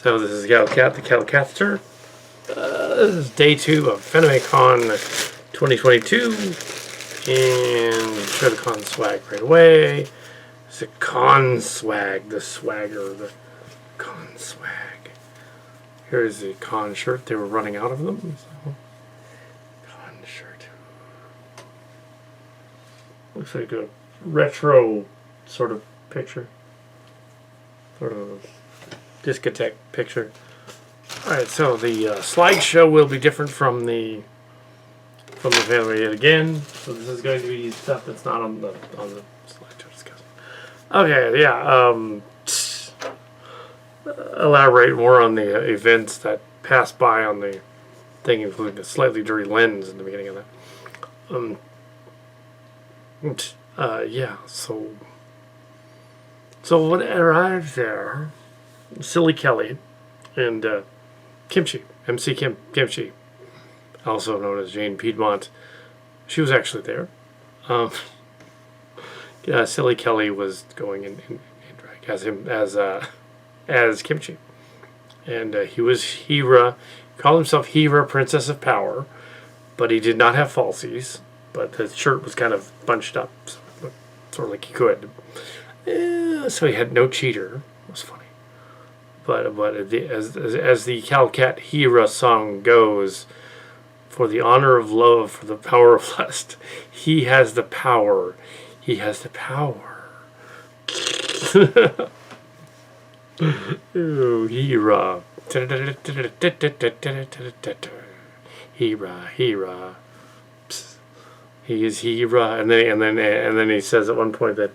So this is Kal Kat, the Kal Katster. This is day 2 of Fanime Con 2022. And show the con swag right away. It's a con swag, the swagger, the con swag. Here's the con shirt. They were running out of them. So. Con shirt. Looks like a retro sort of picture. Sort of discotheque picture. Alright, so the slideshow will be different from the family yet again. So this is going to be stuff that's not on the slideshow discussion. Okay, yeah. Elaborate more on the events that passed by on the thing, including the slightly dirty lens in the beginning of that. Yeah. So when I arrived there, Silly Kelly and Kimchi, MC Kimchi, also known as Jane Piedmont, she was actually there. Yeah, Silly Kelly was going in drag as Kimchi, and he was Hera. He called himself Hera, Princess of Power, but he did not have falsies. But the shirt was kind of bunched up, sort of like he could. So he had no cheater. It was funny. But as the Kal Kat Hera song goes, for the honor of love, for the power of lust, he has the power. He has the power. Ooh, Hera. Hera. Psst. He is Hera, and then he says at one point that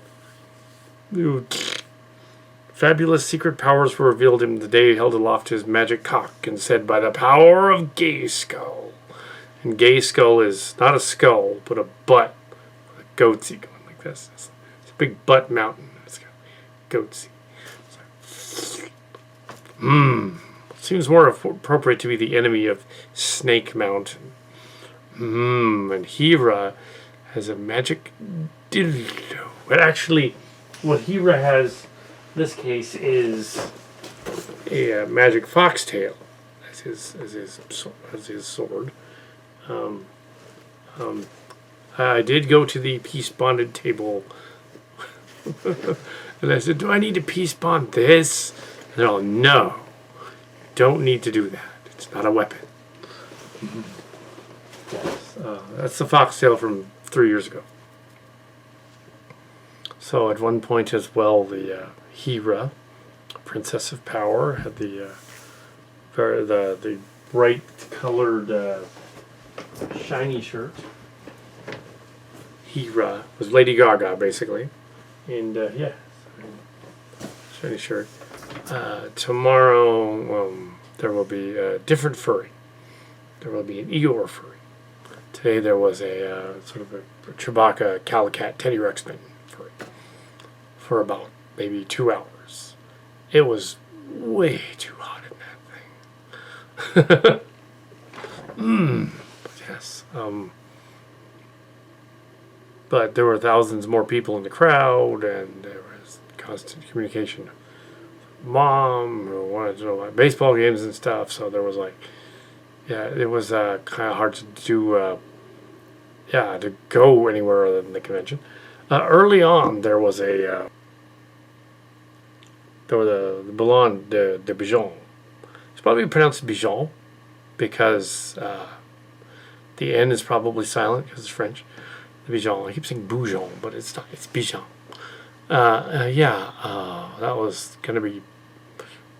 fabulous secret powers were revealed him the day he held aloft his magic cock and said, "By the power of Gay Skull." And Gay Skull is not a skull, but a butt. A goatsy going like this. It's a big butt mountain. It's got goatsy. Seems more appropriate to be the enemy of Snake Mountain. And Hera has a magic dildo. But actually, what Hera has in this case is a magic foxtail as his sword. I did go to the peace bonded table, and I said, "Do I need to peace bond this?" And they're all, "No, you don't need to do that. It's not a weapon." Yes, that's the foxtail from 3 years ago. So at one point as well, the Hera, Princess of Power, had the bright colored shiny shirt. Hera was Lady Gaga basically, and yeah, shiny shirt. Tomorrow there will be a different furry. There will be an Eeyore furry. Today there was a sort of a Chewbacca Kal Kat Teddy Ruxpin furry for about maybe 2 hours. It was way too hot in that thing. Yes. But there were thousands more people in the crowd, and there was constant communication. Mom who wanted to know about baseball games and stuff, so there was like, yeah, it was kind of hard to do, to go anywhere other than the convention. Early on, there was the Ballon de Bijon. It's probably pronounced Bijon because the N is probably silent because it's French. The Bijon. I keep saying Boujon, but it's not. It's Bijon. That was going to be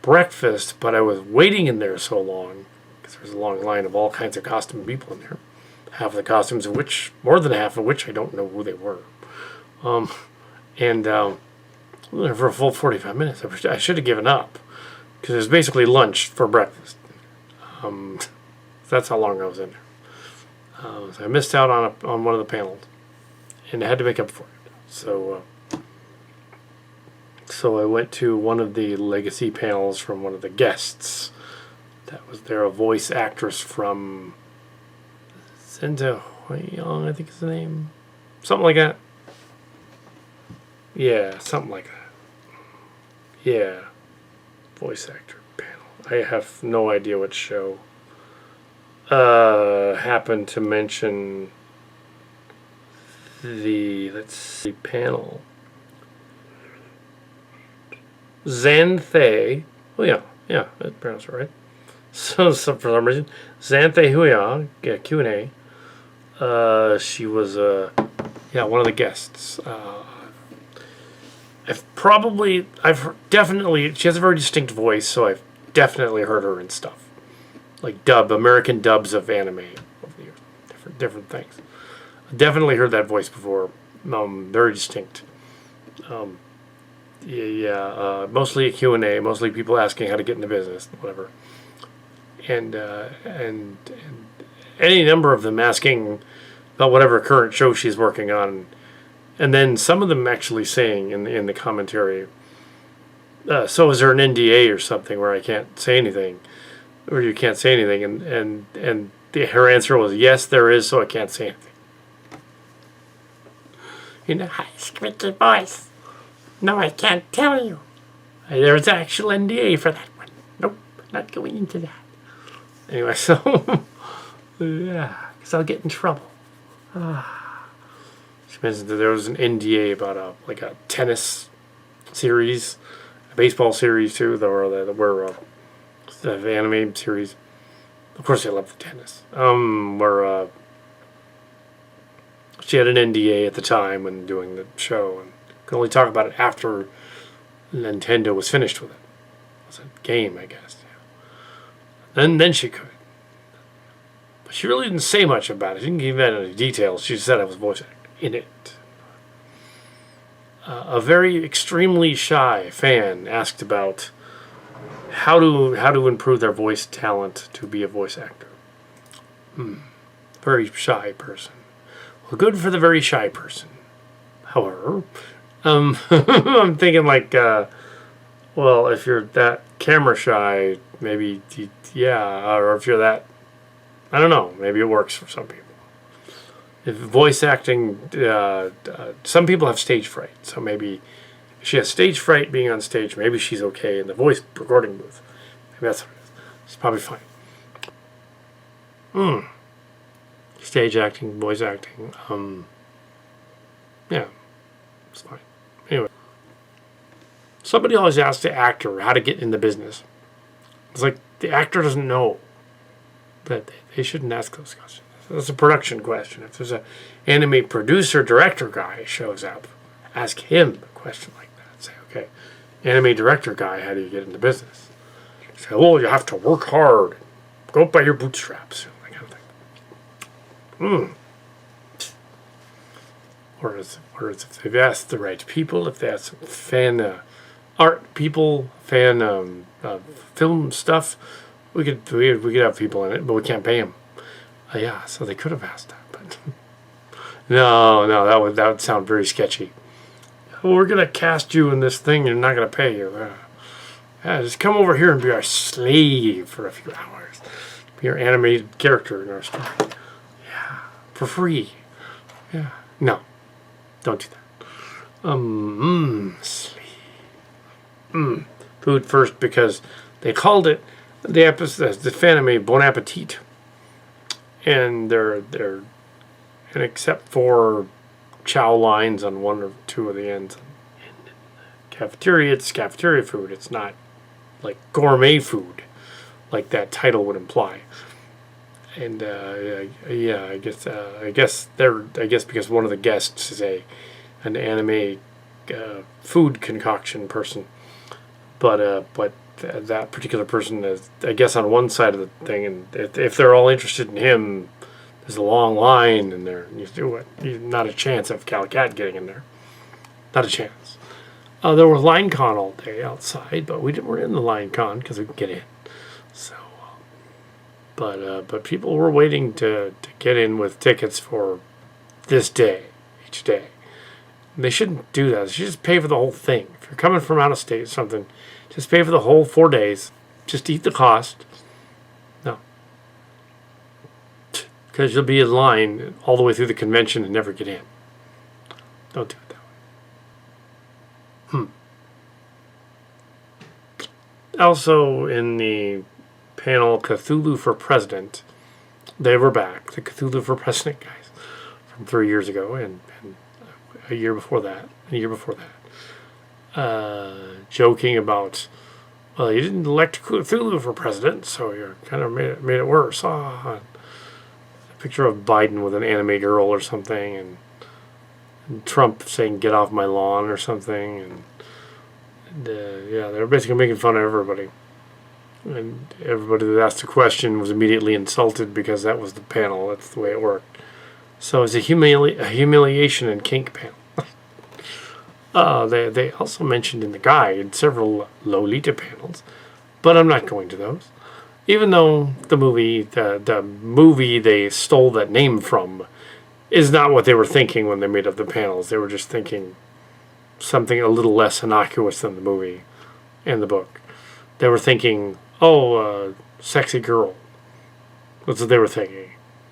breakfast, but I was waiting in there so long because there was a long line of all kinds of costume people in there. Half of the costumes of which, more than half of which, I don't know who they were. For a full 45 minutes, I should have given up because it was basically lunch for breakfast. That's how long I was in there. So I missed out on one of the panels, and I had to make up for it. So I went to one of the legacy panels from one of the guests. That was there, a voice actress from Senta Huiyang, I think is the name. Something like that. Yeah, something like that. Yeah. Voice actor panel. I have no idea what show. Happened to mention the, let's see, panel. Xanthe. Oh, yeah, I pronounced it right. So for some reason, Xanthe Huya, Q&A. She was, one of the guests. Definitely, she has a very distinct voice, so I've definitely heard her in stuff. Like American dubs of anime over the years. Different things. I've definitely heard that voice before. Very distinct. Mostly a Q&A, mostly people asking how to get into business, whatever. And any number of them asking about whatever current show she's working on. And then some of them actually saying in the commentary, so is there an NDA or something where I can't say anything? Or you can't say anything? And her answer was, yes, there is, so I can't say anything. In a high, squeaky voice. No, I can't tell you. There's an actual NDA for that one. Nope, not going into that. Anyway, so, yeah, because I'll get in trouble. She mentioned that there was an NDA about a tennis series, a baseball series too, the anime series. Of course, I love the tennis. Where she had an NDA at the time when doing the show, and could only talk about it after Nintendo was finished with it. It was a game, I guess. Yeah. And then she could. But she really didn't say much about it. She didn't give any details. She said I was voice actor in it. A very extremely shy fan asked about how to improve their voice talent to be a voice actor. Very shy person. Well, good for the very shy person. However, I'm thinking well, if you're that camera shy, maybe, or if you're that, I don't know, maybe it works for some people. If voice acting, some people have stage fright, so maybe if she has stage fright being on stage, maybe she's okay in the voice recording booth. Maybe that's what it is. It's probably fine. Stage acting, voice acting, yeah, it's fine. Anyway, somebody always asks the actor how to get in the business. It's like the actor doesn't know. That they shouldn't ask those questions. That's a production question. If there's an anime producer, director guy shows up, ask him a question like that. Say, okay, anime director guy, how do you get into business? Say, well, you have to work hard. Go up by your bootstraps. That kind of thing. Whereas if they've asked the right people, if they ask fan art people, fan film stuff, we could have people in it, but we can't pay them. So they could have asked that, but no, that would sound very sketchy. Well, we're gonna cast you in this thing, and we're not gonna pay you. Just come over here and be our slave for a few hours. Be our animated character in our story. Yeah, for free. Yeah, no, don't do that. Slave. Food first because they called it the episode, the Fanime Bon Appetit. And and except for chow lines on one or two of the ends, cafeteria, it's cafeteria food. It's not like gourmet food, like that title would imply. And I guess because one of the guests is an anime food concoction person, but that particular person is, I guess, on one side of the thing, and if they're all interested in him, there's a long line in there. Not a chance of Kal Kat getting in there. Not a chance. There was line con all day outside, but we weren't in the line con because we could get in. So, but people were waiting to get in with tickets for this day, each day. And they shouldn't do that. They should just pay for the whole thing. If you're coming from out of state or something, just pay for the whole 4 days. Just eat the cost. No. Because you'll be in line all the way through the convention and never get in. Don't do it that way. Also in the panel Cthulhu for President, they were back. The Cthulhu for President guys from 3 years ago and a year before that. Joking about, well, you didn't elect Cthulhu for president, so you kind of made it worse. A picture of Biden with an anime girl or something, and Trump saying "get off my lawn" or something, and yeah, they were basically making fun of everybody. And everybody that asked a question was immediately insulted because that was the panel. That's the way it worked. So it's a humiliation and kink panel. They also mentioned in the guide several Lolita panels, but I'm not going to those. Even though the movie they stole that name from is not what they were thinking when they made up the panels. They were just thinking something a little less innocuous than the movie and the book. They were thinking, sexy girl. That's what they were thinking.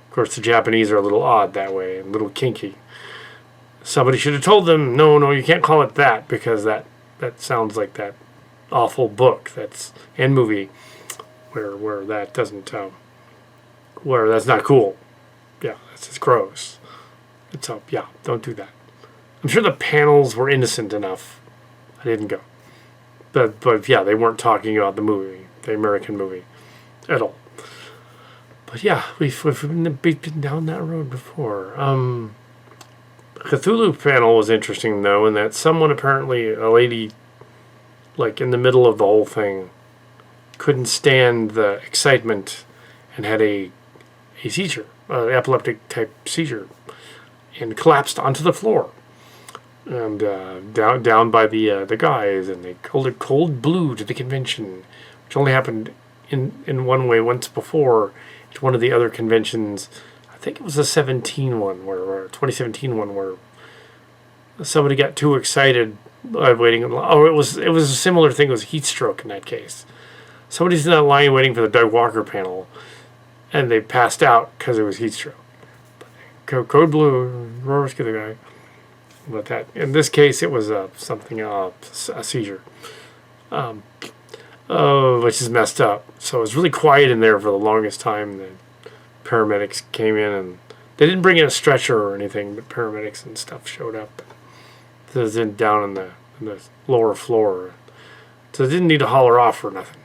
Of course, the Japanese are a little odd that way, and a little kinky. Somebody should have told them, no, you can't call it that, because that sounds like that awful book and movie where that doesn't where that's not cool. Yeah, that's just gross. Don't do that. I'm sure the panels were innocent enough. I didn't go, but yeah, they weren't talking about the movie, the American movie, at all. But yeah, we've been down that road before. Cthulhu panel was interesting, though, in that someone, apparently a lady, like in the middle of the whole thing, couldn't stand the excitement and had a seizure, epileptic type seizure, and collapsed onto the floor. And down by the guys, and they called it cold blue to the convention, which only happened in one way once before at one of the other conventions. I think it was the 2017 one where somebody got too excited waiting. It was a similar thing. It was heat stroke in that case. Somebody's in that line waiting for the Doug Walker panel, and they passed out because it was heat stroke. Code blue, rescue the guy. But that, in this case, it was a seizure, which is messed up. So it was really quiet in there for the longest time. The paramedics came in, and they didn't bring in a stretcher or anything, but paramedics and stuff showed up. It was down in the lower floor, so they didn't need to holler off or nothing.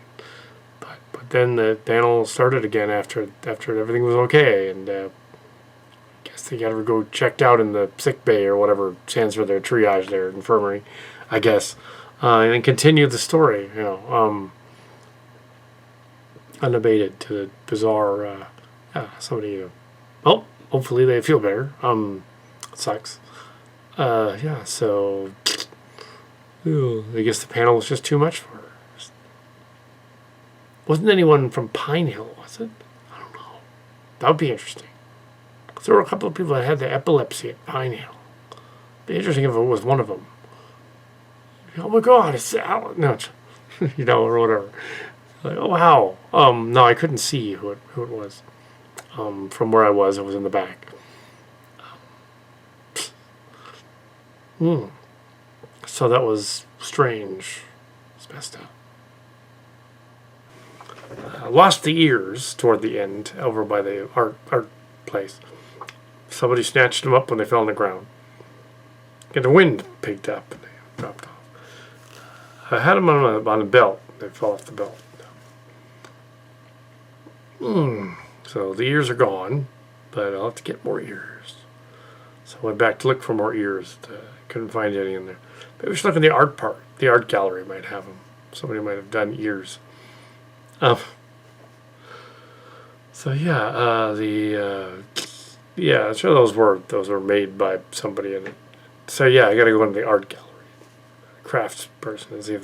But then the panel started again after everything was okay, and I guess they got to go checked out in the sick bay or whatever stands for their triage, their infirmary, I guess, and then continue the story, unabated to the bizarre. Somebody. Well, hopefully they feel better. It sucks. So I guess the panel was just too much for her. Wasn't anyone from Pine Hill, was it? I don't know. That would be interesting. There were a couple of people that had the epilepsy at Pine Hill. It'd be interesting if it was one of them. Oh my God, it's Alan. No, or whatever. Like, oh wow. No, I couldn't see who it was. From where I was in the back. So that was strange. It's messed up. Lost the ears toward the end over by the art place. Somebody snatched them up when they fell on the ground. And the wind picked up and they dropped off. I had them on a belt. They fell off the belt. So the ears are gone, but I'll have to get more ears. So I went back to look for more ears. Couldn't find any in there. Maybe we should look in the art part. The art gallery might have them. Somebody might have done ears. So yeah, I'm sure those were made by somebody in it. So yeah, I got to go into the art gallery, crafts person, and see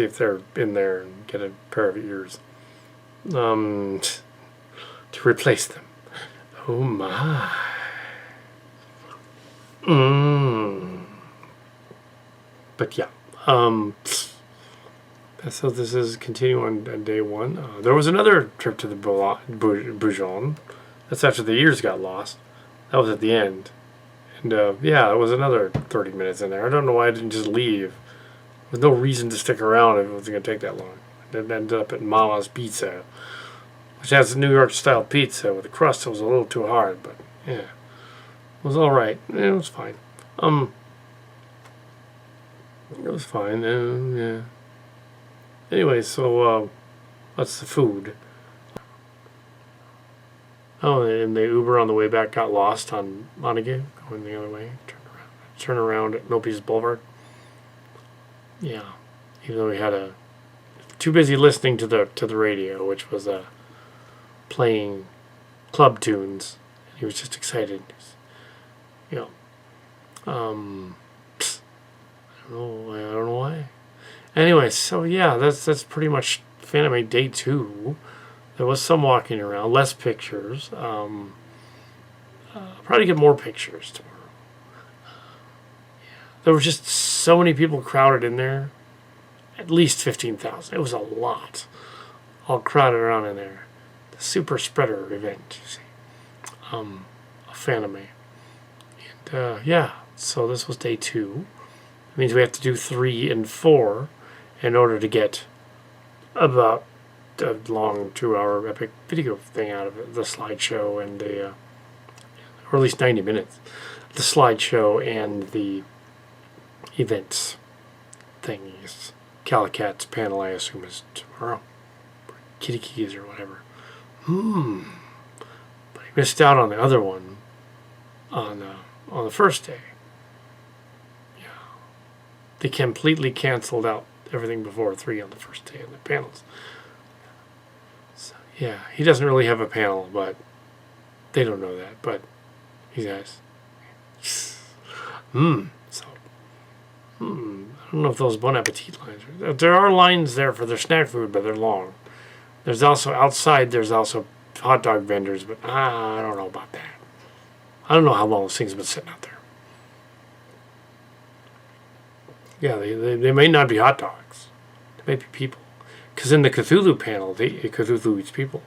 if they're in there and get a pair of ears. To replace them. Oh my. But yeah. So this is continuing on day one. There was another trip to the Boujon. That's after the ears got lost. That was at the end. And it was another 30 minutes in there. I don't know why I didn't just leave. There's no reason to stick around if it was going to take that long. It ended up at Mama's Pizza, which has a New York style pizza with the crust that was a little too hard, but yeah, it was all right. It was fine. It was fine. Yeah. Anyway, so that's the food. Oh, and the Uber on the way back got lost on Montague, going the other way. Turn around at Milpies Boulevard. Yeah, even though we had too busy listening to the radio, which was playing club tunes. He was just excited. You know, I don't know why. Anyway, so yeah, that's pretty much Fanime Day 2. There was some walking around, less pictures. Probably get more pictures tomorrow. There were just so many people crowded in there. At least 15,000. It was a lot. All crowded around in there. The super spreader event, you see. A Fanime. And yeah, so this was day 2. It means we have to do 3 and 4 in order to get about a long 2-hour epic video thing out of it. The slideshow and or at least 90 minutes. The slideshow and the events thingies. Kal Kat's panel, I assume, is tomorrow. Kitty Keys or whatever. But he missed out on the other one on the first day. Yeah. They completely canceled out everything before 3 on the first day of the panels. So, yeah, he doesn't really have a panel, but they don't know that. But he does. I don't know if those Bon Appetit lines are. There are lines there for their snack food, but they're long. There's also outside. There's also hot dog vendors, but I don't know about that. I don't know how long those things have been sitting out there. Yeah, they may not be hot dogs. They may be people. Because in the Cthulhu panel, Cthulhu Eats People,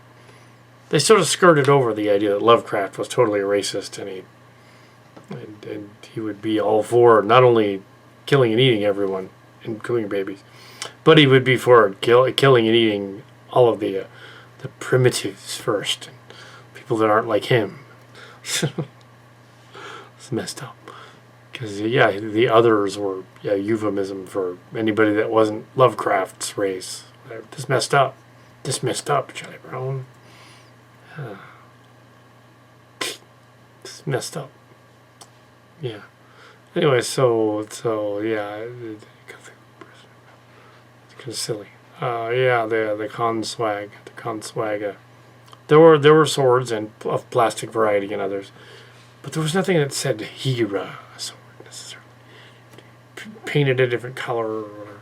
they sort of skirted over the idea that Lovecraft was totally a racist, and he would be all for not only killing and eating everyone, including babies, but he would be for killing and eating all of the primitives first, and people that aren't like him. It's messed up. Because, yeah, the others were a euphemism for anybody that wasn't Lovecraft's race. This messed up. This messed up, Charlie Brown. This messed up. Yeah. Anyway, so yeah, it's kind of silly. Yeah, the con swag. There were swords and of plastic variety and others, but there was nothing that said Hira sword necessarily. Painted a different color or whatever.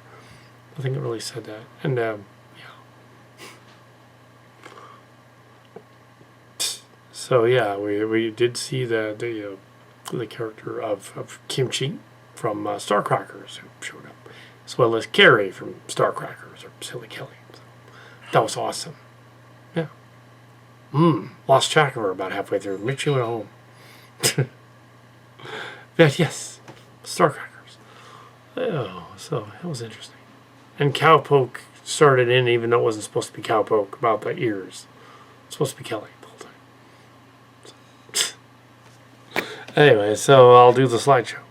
Nothing that really said that. And yeah. So yeah, we did see the character of Kimchi from Starcrackers who showed up, as well as Carrie from Starcrackers or Silly Kelly. So that was awesome. Yeah. Lost track of her about halfway through. Maybe she went home. But yes, Starcrackers. Oh, so that was interesting. And Cowpoke started in, even though it wasn't supposed to be Cowpoke, about the ears. It's supposed to be Kelly the whole time. Anyway, so I'll do the slideshow.